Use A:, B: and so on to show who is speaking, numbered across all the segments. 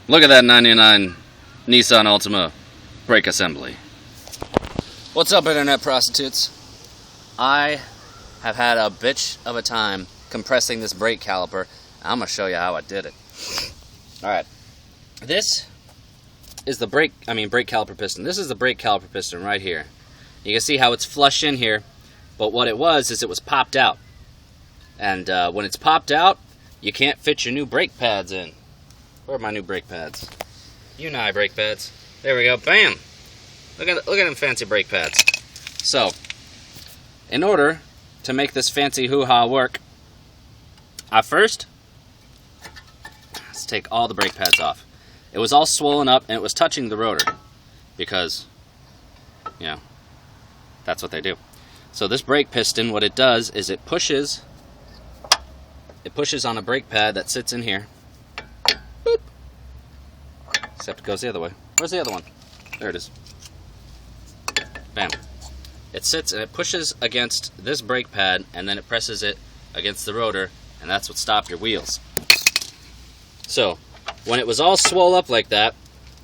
A: Look at that 99 Nissan Altima brake assembly. What's up, internet prostitutes? I have had a bitch of a time compressing this brake caliper. I'm going to show you how I did it. Alright, this is the brake caliper piston. This is the brake caliper piston right here. You can see how it's flush in here, but what it was is it was popped out. And when it's popped out, you can't fit your new brake pads in. Where are my new brake pads? Untitled brake pads. There we go. Bam! Look at them fancy brake pads. So, in order to make this fancy hoo-ha work, let's take all the brake pads off. It was all swollen up and it was touching the rotor because, you know, that's what they do. So this brake piston, what it does is it pushes on a brake pad that sits in here. Boop. Except it goes the other way. Where's the other one? There it is. Bam. It sits and it pushes against this brake pad and then it presses it against the rotor, and that's what stopped your wheels. So, when it was all swole up like that,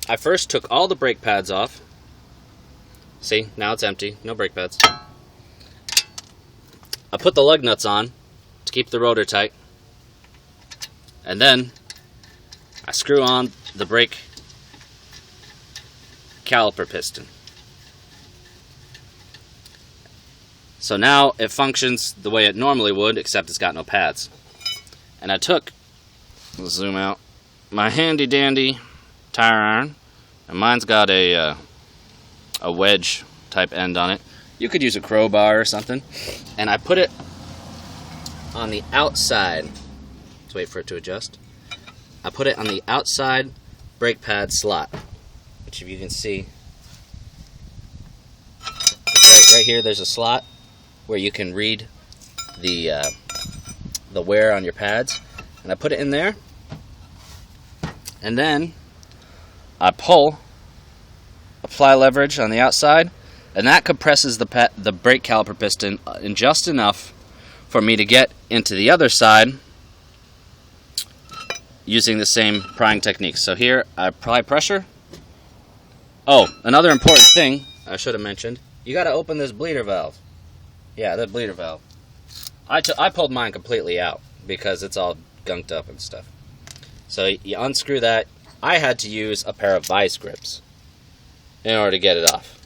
A: I first took all the brake pads off. See, now it's empty, no brake pads. I put the lug nuts on to keep the rotor tight. And then I screw on the brake caliper piston. So now it functions the way it normally would, except it's got no pads. And I took, let's zoom out, my handy dandy tire iron, and mine's got a wedge type end on it. You could use a crowbar or something. And I put it on the outside. Let's wait for it to adjust. I put it on the outside brake pad slot, which if you can see, right here there's a slot where you can read the wear on your pads. And I put it in there. And then I apply leverage on the outside, and that compresses the brake caliper piston in just enough for me to get into the other side using the same prying technique. So here I apply pressure. Oh, another important thing I should have mentioned, you got to open this bleeder valve. Yeah, that bleeder valve. I pulled mine completely out because it's all gunked up and stuff. So you unscrew that. I had to use a pair of vice grips in order to get it off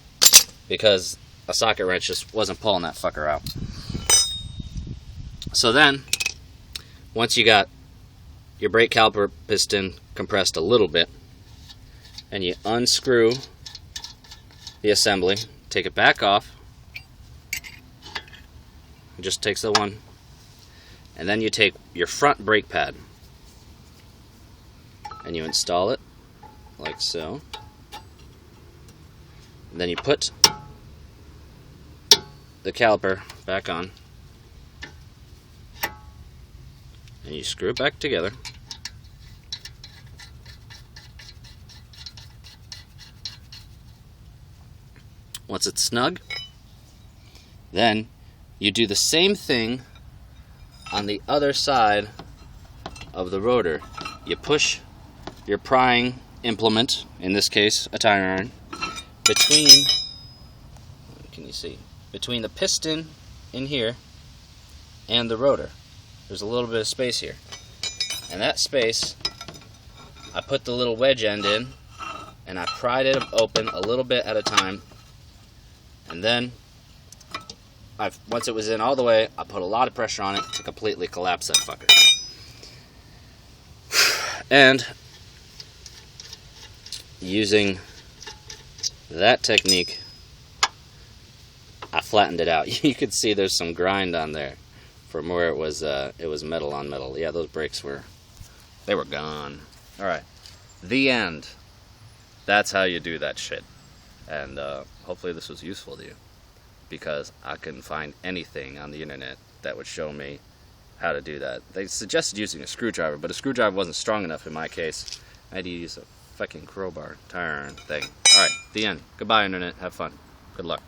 A: because a socket wrench just wasn't pulling that fucker out. So then, once you got your brake caliper piston compressed a little bit, and you unscrew the assembly, take it back off. It just takes the one. And then you take your front brake pad and you install it like so. And then you put the caliper back on and you screw it back together. Once it's snug, then you do the same thing on the other side of the rotor. You push your prying implement, in this case a tire iron, between the piston in here and the rotor. There's a little bit of space here, and that space I put the little wedge end in and I pried it open a little bit at a time, and then once it was in all the way, I put a lot of pressure on it to completely collapse that fucker. And using that technique, I flattened it out. You could see there's some grind on there from where it was metal on metal. Yeah, those brakes were gone. All right, the end. That's how you do that shit. And hopefully this was useful to you, because I couldn't find anything on the internet that would show me how to do that. They suggested using a screwdriver, but a screwdriver wasn't strong enough in my case. I had to use a fucking crowbar, tire iron thing. Alright, the end. Goodbye, internet. Have fun. Good luck.